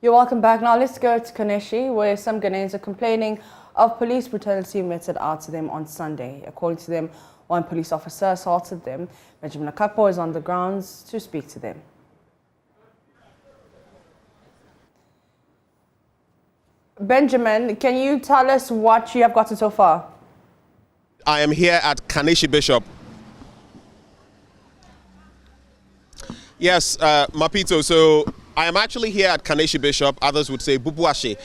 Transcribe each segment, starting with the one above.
You're welcome back. Now let's go to Kaneshie, where some Ghanaians are complaining of police brutality meted out to them on Sunday. According to them, one police officer assaulted them. Benjamin Akakpo is on the grounds to speak to them. Benjamin, can you tell us what you have gotten so far? I am here at Kaneshie Bishop. Yes, Mapito, so I am actually here at Kaneshie Bishop. Others would say Bubuashe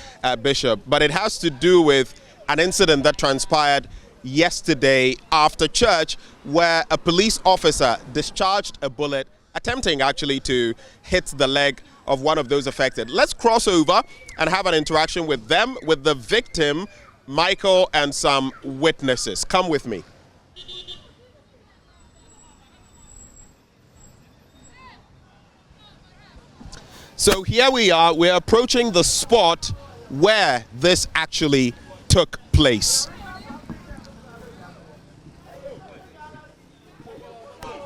Bishop, but it has to do with an incident that transpired yesterday after church where a police officer discharged a bullet, attempting actually to hit the leg of one of those affected. Let's cross over and have an interaction with them, with the victim, Michael, and some witnesses. Come with me. So here we are, we're approaching the spot where this actually took place.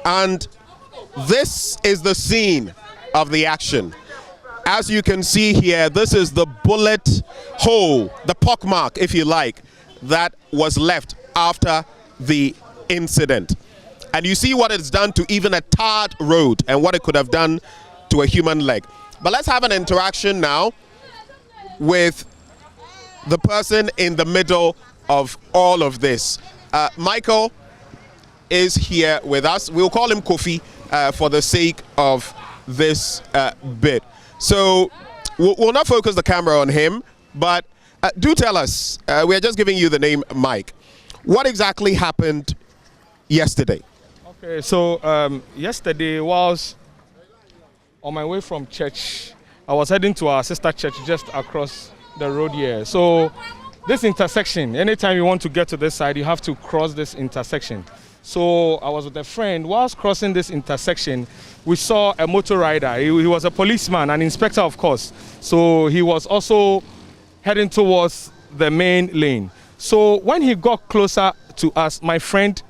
And this is the scene of the action. As you can see here, this is the bullet hole, the pockmark, if you like, that was left after the incident. And you see what it's done to even a tarred road and what it could have done to a human leg. But let's have an interaction now with the person in the middle of all of this. Michael is here with us. We'll call him Kofi for the sake of this bit. So we'll not focus the camera on him, but do tell us, we're just giving you the name Mike. What exactly happened yesterday? Okay, so yesterday was on my way from church. I was heading to our sister church just across the road here. So this intersection, anytime you want to get to this side, you have to cross this intersection. So I was with a friend. Whilst crossing this intersection, we saw a motor rider. He was a policeman, an inspector, of course. So he was also heading towards the main lane. So when he got closer to us, my friend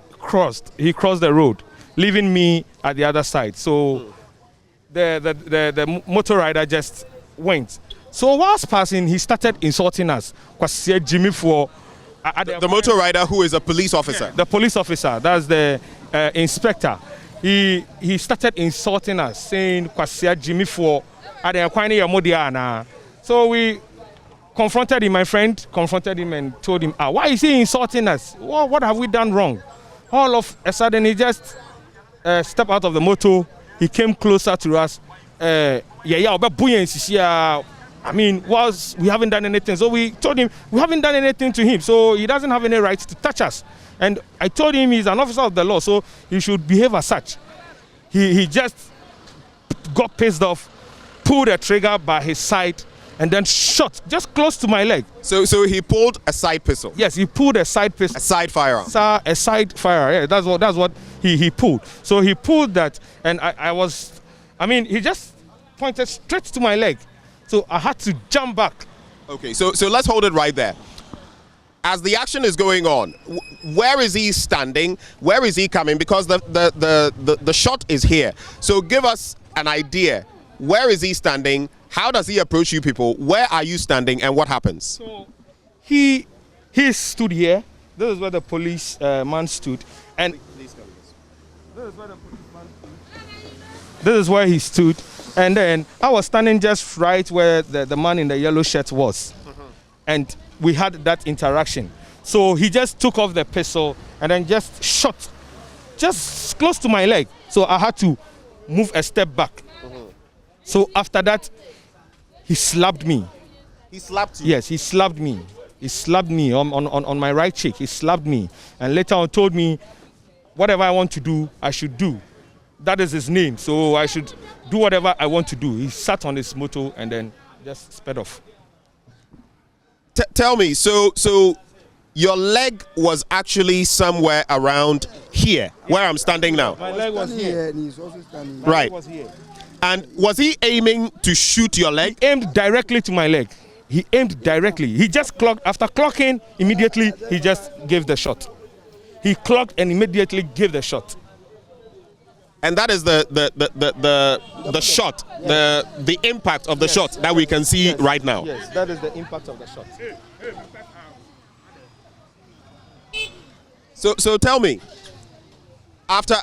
he crossed the road, leaving me at the other side. So the motor rider just went. So whilst passing, he started insulting us. The motor rider, who is a police officer? Yeah, the police officer, that's the inspector. He started insulting us, saying, so we confronted him, my friend confronted him and told him, why is he insulting us? What have we done wrong? All of a sudden, he just stepped out of the motor. He came closer to us. I mean, we haven't done anything. So we told him we haven't done anything to him. So he doesn't have any right to touch us. And I told him he's an officer of the law, so he should behave as such. He just got pissed off, pulled a trigger by his side, and then shot just close to my leg. So he pulled a side pistol? Yes, he pulled a side pistol. A side firearm? A side firearm, yeah, that's what he pulled. So he pulled that, and he just pointed straight to my leg. So I had to jump back. Okay, so let's hold it right there. As the action is going on, where is he standing? Where is he coming? Because the shot is here. So give us an idea. Where is he standing? How does he approach you people? Where are you standing and what happens? So he stood here. This is where the police man stood. And this is where the policeman stood. This is where he stood. And then I was standing just right where the man in the yellow shirt was. And we had that interaction. So he just took off the pistol and then just shot just close to my leg. So I had to move a step back. So after that, he slapped me. He slapped you? Yes, he slapped me. He slapped me on my right cheek. He slapped me. And later on told me, whatever I want to do, I should do. That is his name, so I should do whatever I want to do. He sat on his motor and then just sped off. Tell me, so your leg was actually somewhere around here, where I'm standing now? My leg was here. And he's also standing. Right. Was here. And was he aiming to shoot your leg? He aimed directly to my leg. He aimed directly. He just clocked. After clocking, immediately he just gave the shot. He clocked and immediately gave the shot. And that is the shot, the impact of the shot that we can see right now. Yes, that is the impact of the shot. So tell me,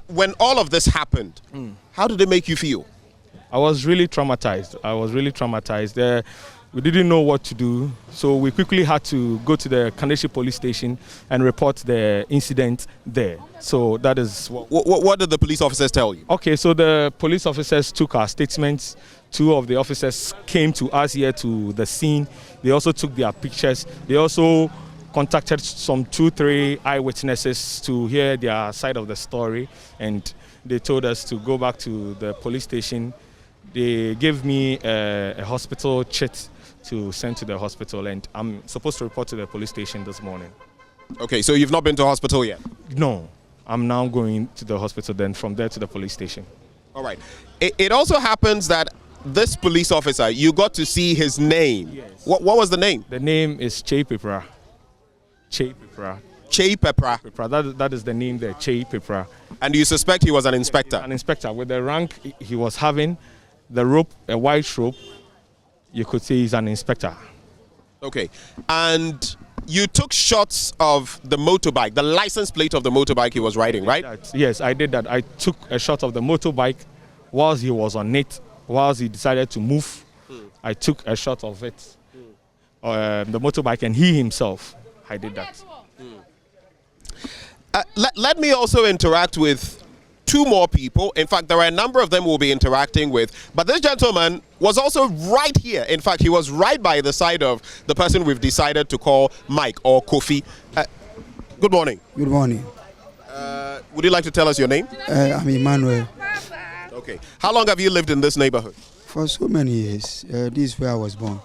when all of this happened, how did it make you feel? I was really traumatized. We didn't know what to do, so we quickly had to go to the Kaneshie police station and report the incident there. So that is what did the police officers tell you? Okay, so the police officers took our statements. 2 of the officers came to us here to the scene. They also took their pictures. They also contacted some 2-3 eyewitnesses to hear their side of the story, and they told us to go back to the police station. They gave me a hospital chit to send to the hospital, and I'm supposed to report to the police station this morning. Okay, so you've not been to hospital yet? No, I'm now going to the hospital, then from there to the police station. All right. It also happens that this police officer, you got to see his name. Yes. What was the name? The name is Che Pepra. Che Pepra. Che Pepra. That is the name there, Che Pepra. And you suspect he was an inspector? An inspector. With the rank he was having, the rope, a white rope, you could say he's an inspector. Okay. And you took shots of the motorbike, the license plate of the motorbike he was riding, right? Yes, I did that. I took a shot of the motorbike whilst he was on it, whilst he decided to move. I took a shot of it, the motorbike, and he himself. I did that. Let me also interact with 2 more people. In fact, there are a number of them we'll be interacting with. But this gentleman was also right here. In fact, he was right by the side of the person we've decided to call Mike or Kofi. Good morning. Good morning. Would you like to tell us your name? I'm Emmanuel. Okay. How long have you lived in this neighborhood? For so many years. This is where I was born.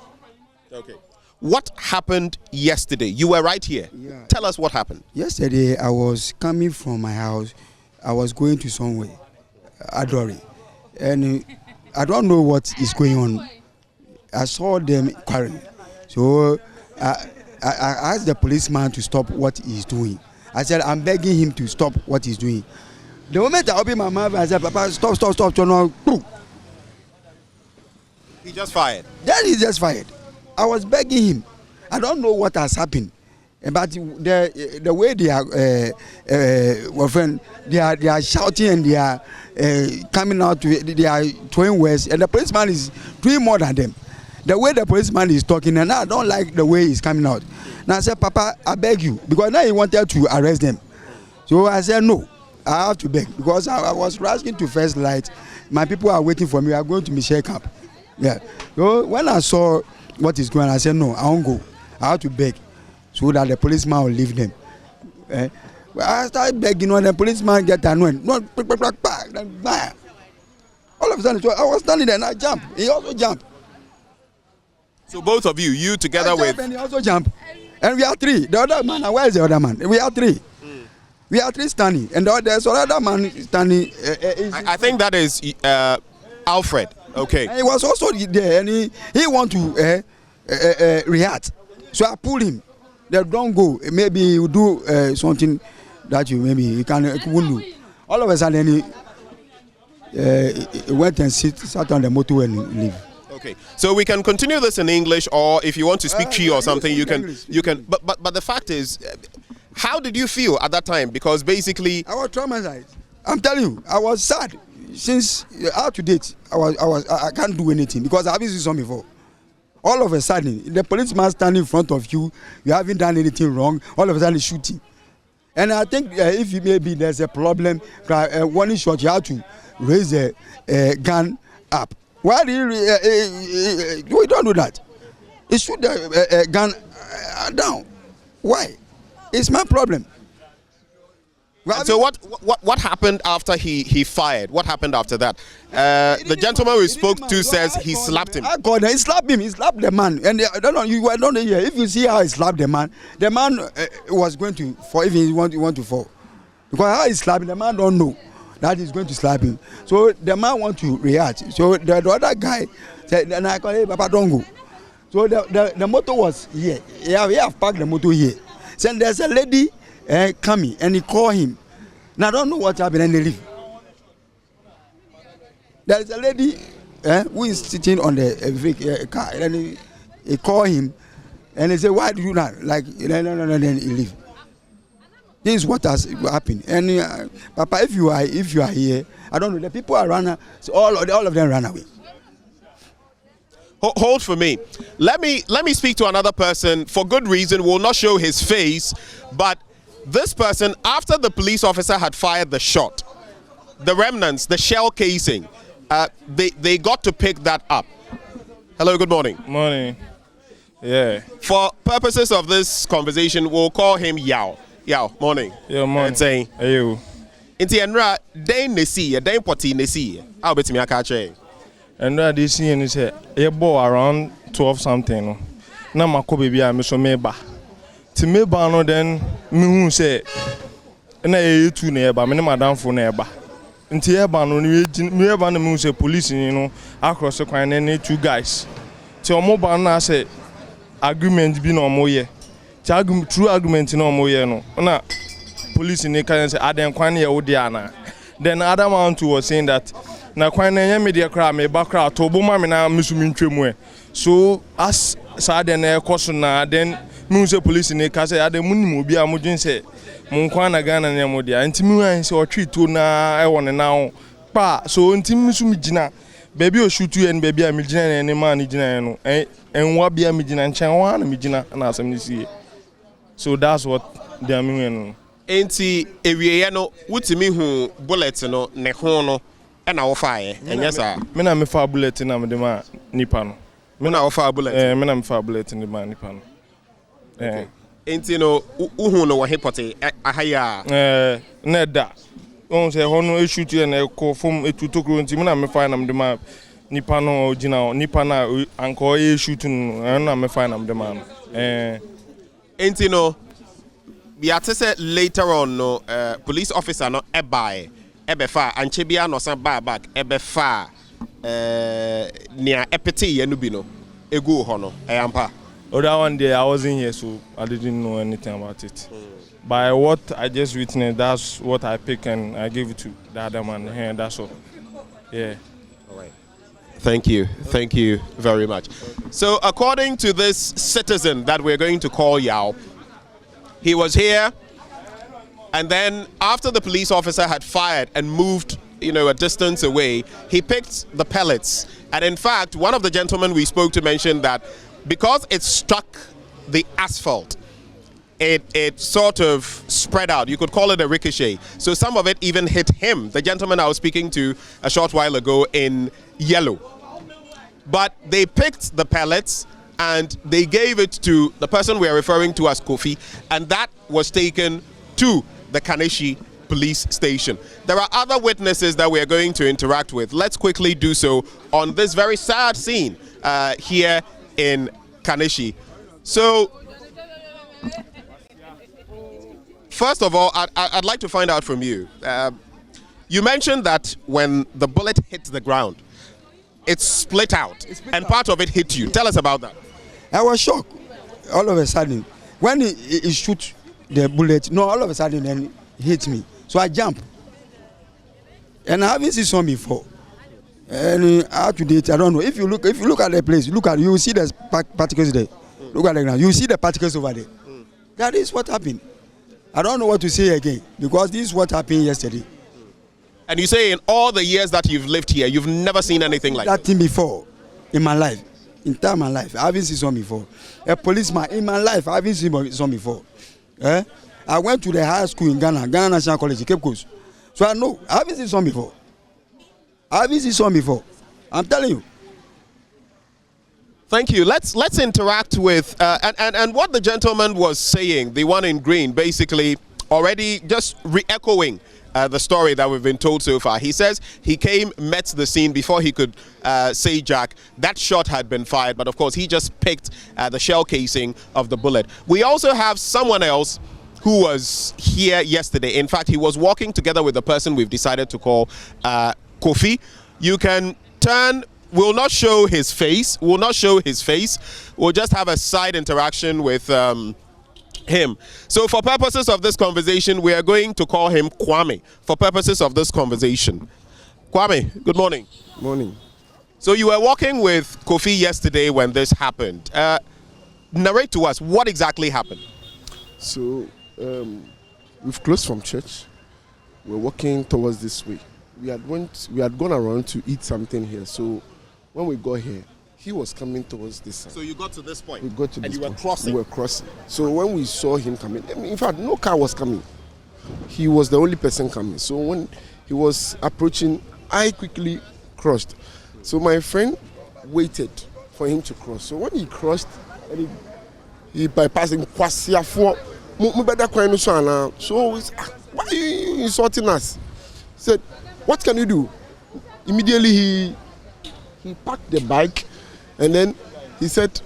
Okay. What happened yesterday? You were right here. Yeah. Tell us what happened. Yesterday, I was coming from my house. I was going to somewhere, Adori. And I don't know what is going on. I saw them quarreling. So I asked the policeman to stop what he's doing. I said, I'm begging him to stop what he's doing. The moment I opened my mouth, I said, Papa, stop. He just fired. Then he just fired. I was begging him. I don't know what has happened, but the way they are, they are shouting and they are coming out. They are throwing words, and the policeman is doing more than them. The way the policeman is talking, and I don't like the way he's coming out. Now I said, Papa, I beg you, because now he wanted to arrest them. So I said, no, I have to beg, because I was rushing to first light. My people are waiting for me. We are going to Michelle Camp. Yeah. So when I saw what is going on, I said, no, I won't go. I have to beg so that the policeman will leave them. I started begging, and the policeman get annoyed. No, all of a sudden, so I was standing there and I jumped. He also jumped. So both of you together with... And he also jumped. And we are 3. The other man, where is the other man? We are 3. We are 3 standing. And there's another man standing. I think that is Alfred. Okay. And he was also there, and he want to react. So I pulled him. They don't go. Maybe you do something that you won't do. All of a sudden he went and sat on the motor and leave. Okay. So we can continue this in English, or if you want to speak Chi or something, you can. But the fact is, how did you feel at that time? Because basically, I was traumatized. I'm telling you, I was sad. Since up to date, I can't do anything because I haven't seen something before. All of a sudden, the policeman standing in front of you, you haven't done anything wrong. All of a sudden, shooting. And I think if maybe there's a problem, one shot, you have to raise a gun up. Why do we don't do that? You shoot the gun down. Why? It's my problem. So what happened after he fired? What happened after that? The gentleman we spoke to says he slapped him. I called him. He slapped him. He slapped the man. And I don't know. You don't hear. If you see how he slapped the man was going to fall. If he want to fall, because how he slapped him, the man don't know that he's going to slap him. So the man want to react. So the other guy said, and I called, hey, Papa, don't go. So the motor was here. Yeah, we have parked the motor here. So there's a lady coming, and he called him. Now I don't know what happened, and they leave. There is a lady who is sitting on the car, and he call him, and he say, "Why do you not like?" No, then he leave. This is what has happened. And Papa, if you are here, I don't know. The people are running. So all of them ran away. Hold for me. Let me speak to another person for good reason. Will not show his face, but this person, after the police officer had fired the shot, the remnants, the shell casing, they got to pick that up. Hello, good morning. Morning. Yeah. For purposes of this conversation, we'll call him Yao. Yao, morning. Yeah, morning. Saying, hey, you. Inti enra den nesi, den poti nesi. How bet me akache? And this year is a around 12 something. Now my baby I miss meba. To me no then me who say na e tu neighbor, me madam for neighbor. Nti eba no me eba no me say police across the kwan and 2 guys. Ti omo ba na say agreement bi no omo ye. True argument no omo ye no. Na police in can say aden kwan ye odi ana. Then other man too was saying that na kwan na nya media kra me ba kra to bo ma me na misumi ntwemu e. So as sa den na ekoso na then me say police in can say aden munim obi a modwen say mon kwan na Ghana na mo dia nti me wan say o tweeto na e won na pa so nti misumi gina baby o shoot you and baby a me gina na man gina no enwa bia me gina nchen wa na me gina na asem ni sie. So that's what they are meaning. Enti ewieye no wutimi hu bullet no ne ho no e na wo faaye enye sa me na me fa bullet na me de ma nipa no me na wo fa bullet me na me fa bullet ni ma nipa no enti no uhu no wo hipote ahaya na da on say ho no e shoot you na e ko fom etutokro nti me na me fa na me de ma nipa no original nipa na anko e shoot no na me fa na me de ma no enti no biate say later on no police officer no ebefa anchebia no san back ebefa nia epete ye no bi no egu ho no ampa. Oh, that one day I wasn't here, so I didn't know anything about it. By what I just witnessed, that's what I pick and I give it to the other man here, and that's all. Yeah. All right. Thank you very much. So according to this citizen that we're going to call Yao, he was here, and then after the police officer had fired and moved, a distance away, he picked the pellets. And in fact, one of the gentlemen we spoke to mentioned that because it struck the asphalt, it sort of spread out. You could call it a ricochet. So some of it even hit him, the gentleman I was speaking to a short while ago, in yellow. But they picked the pellets and they gave it to the person we are referring to as Kofi, and that was taken to the Kaneshie police station. There are other witnesses that we are going to interact with. Let's quickly do so on this very sad scene here in Kaneshie. So, first of all, I'd like to find out from you. You mentioned that when the bullet hit the ground, it split out, and part of it hit you. Tell us about that. I was shocked all of a sudden. When he shoot the bullet, all of a sudden then hit me. So I jump. And I haven't seen some before. And how to date, I don't know. If you look at the place, you will see the particles there. Look at the ground. You will see the particles over there. That is what happened. I don't know what to say again, because this is what happened yesterday. And you say in all the years that you've lived here, you've never seen anything like that? That thing before, in my life. Entire my life, I haven't seen some before. A policeman in my life, I haven't seen some before. I went to the high school in Ghana National College, Cape Coast. So I know, I haven't seen some before. I'm telling you. Thank you. Let's interact with and what the gentleman was saying, the one in green, basically already just re-echoing the story that we've been told so far. He says he came, met the scene before he could say Jack. That shot had been fired, but of course he just picked the shell casing of the bullet. We also have someone else who was here yesterday. In fact, he was walking together with the person we've decided to call Kofi. You can turn. We'll not show his face. We'll just have a side interaction with him. So for purposes of this conversation, we are going to call him Kwame. For purposes of this conversation. Kwame, good morning. Morning. So you were walking with Kofi yesterday when this happened. Narrate to us what exactly happened. So we've closed from church. We're walking towards this way. We had gone around to eat something here. So when we got here, he was coming towards this side. So you got to this point. We got to and this you were point. crossing. We were crossing. So when we saw him coming, in fact, no car was coming. He was the only person coming. So when he was approaching, I quickly crossed. So my friend waited for him to cross. So when he crossed, and he bypassed him. So why are you insulting us? He said, what can you do? Immediately he parked the bike, and then he said,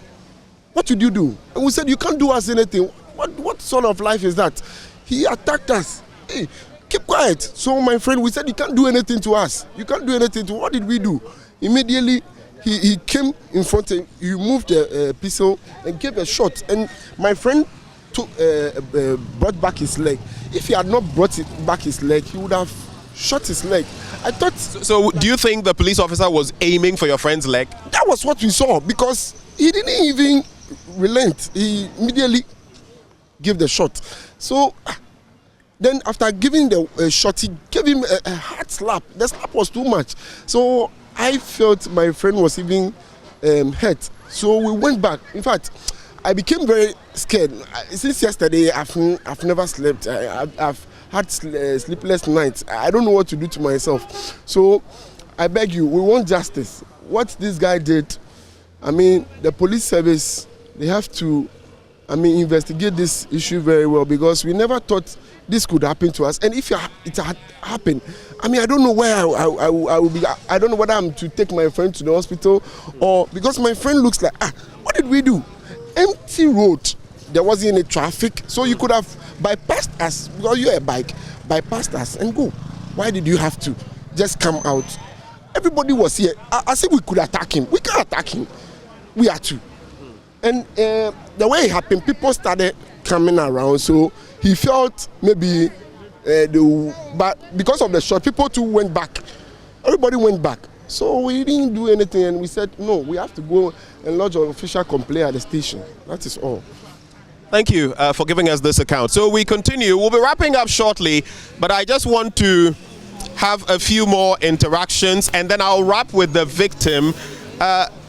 what did you do? And we said, you can't do us anything. What sort of life is that? He attacked us. Hey, keep quiet. So my friend, we said, you can't do anything to us. You can't do anything to us. What did we do? Immediately he came in front and he moved the pistol and gave a shot. And my friend brought back his leg. If he had not brought back his leg, he would have shot his leg. I thought. So do you think the police officer was aiming for your friend's leg? That was what we saw, because he didn't even relent. He immediately gave the shot. So then after giving the shot, he gave him a hard slap. The slap was too much. So I felt my friend was even hurt. So we went back. In fact, I became very scared. Since yesterday, I've never slept. I've had sleepless nights. I don't know what to do to myself. So I beg you, we want justice. What this guy did, I mean, the police service, they have to, investigate this issue very well, because we never thought this could happen to us. And if it had happened, I don't know where I will be. I don't know whether I'm to take my friend to the hospital, or because my friend looks like, what did we do? Empty road. There wasn't any traffic, so you could have bypassed us, because you're a bike, bypassed us and go. Why did you have to just come out? Everybody was here. I said we could attack him. We can't attack him. We are too. And the way it happened, people started coming around, so he felt maybe but because of the shot, people too went back. Everybody went back. So we didn't do anything, and we said, no, we have to go and lodge an official complaint at the station. That is all. Thank you for giving us this account. So we continue. We'll be wrapping up shortly, but I just want to have a few more interactions, and then I'll wrap with the victim.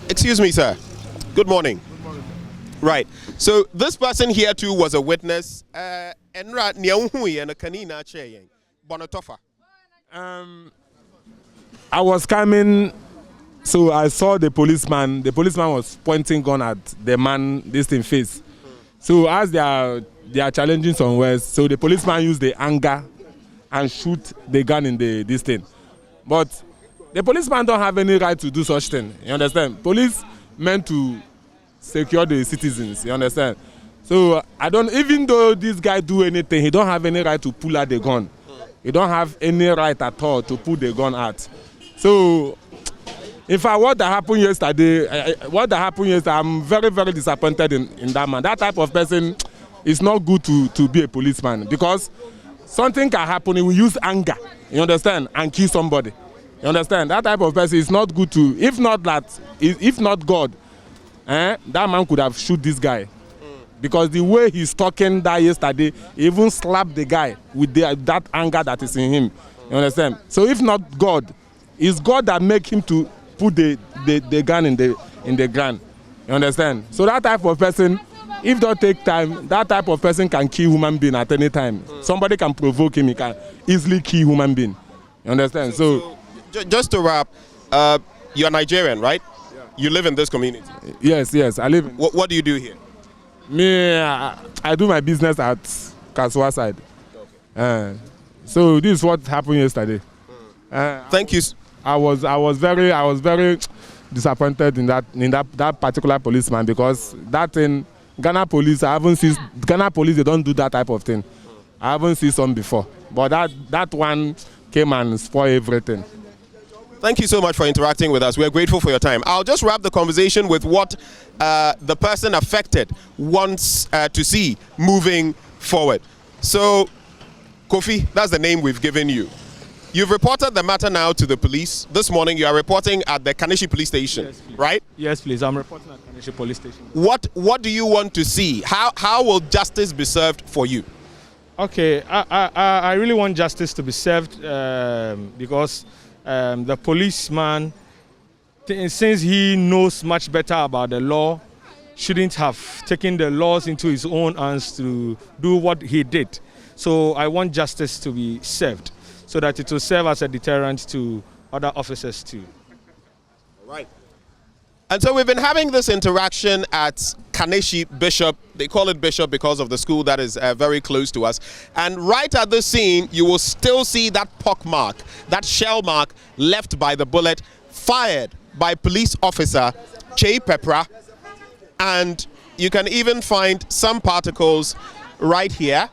Excuse me, sir. Good morning. Good morning. Right. So this person here too was a witness. I was coming, so I saw the policeman. The policeman was pointing gun at the man, this thing face. So as they are challenging some words, so the policeman used the anger and shoot the gun in this thing. But the policeman don't have any right to do such thing. You understand? Police meant to secure the citizens. You understand? So even though this guy do anything, he don't have any right to pull out the gun. He don't have any right at all to pull the gun out. So, in fact, what happened yesterday, I'm very, very disappointed in that man. That type of person is not good to be a policeman, because something can happen, he will use anger, you understand, and kill somebody. You understand? That type of person is not good to, if not God, that man could have shoot this guy. Because the way he's talking that yesterday, he even slapped the guy with that anger that is in him. You understand? So if not God, it's God that make him to put the gun in the ground. You understand? So that type of person, if don't take time, that type of person can kill human being at any time. Somebody can provoke him, he can easily kill human being. You understand? So just to wrap, you're Nigerian, right? Yeah. You live in this community? Yes, I live in. What do you do here? Me, I do my business at Kasua side. Okay. So this is what happened yesterday. Thank you. I was very disappointed in that particular policeman, because that in Ghana police, I haven't seen Ghana police, they don't do that type of thing. I haven't seen some before, but that one came and spoiled everything. Thank you so much for interacting with us. We're grateful for your time. I'll just wrap the conversation with what the person affected wants to see moving forward. So, Kofi, that's the name we've given you. You've reported the matter now to the police. This morning you are reporting at the Kaneshie police station, Yes, please. right? Yes, please. I'm reporting at Kaneshie police station. What do you want to see? How will justice be served for you? Okay, I really want justice to be served because the policeman, since he knows much better about the law, shouldn't have taken the laws into his own hands to do what he did. So I want justice to be served so that it will serve as a deterrent to other officers too. Right. And so we've been having this interaction at Kaneshie Bishop. They call it Bishop because of the school that is very close to us. And right at this scene, you will still see that pock mark, that shell mark left by the bullet fired by police officer Che Pepra. And you can even find some particles right here.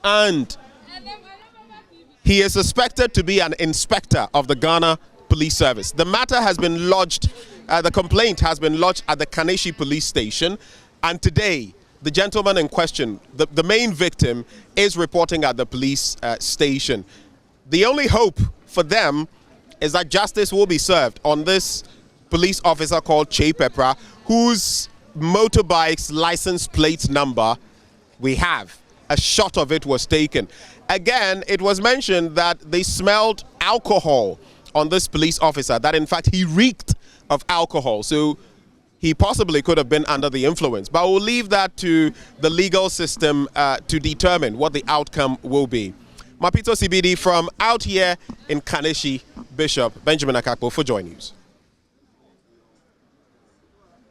And he is suspected to be an inspector of the Ghana Police Service. The matter has been lodged, the complaint has been lodged at the Kaneshie police station, and today the gentleman in question, the main victim, is reporting at the police station. The only hope for them is that justice will be served on this police officer called Che Pepra, whose motorbike's license plate number we have. A shot of it was taken. Again, it was mentioned that they smelled alcohol on this police officer, that in fact he reeked of alcohol. So he possibly could have been under the influence. But we'll leave that to the legal system to determine what the outcome will be. Mapito CBD from out here in Kaneshie, Bishop Benjamin Akakpo for Joy News.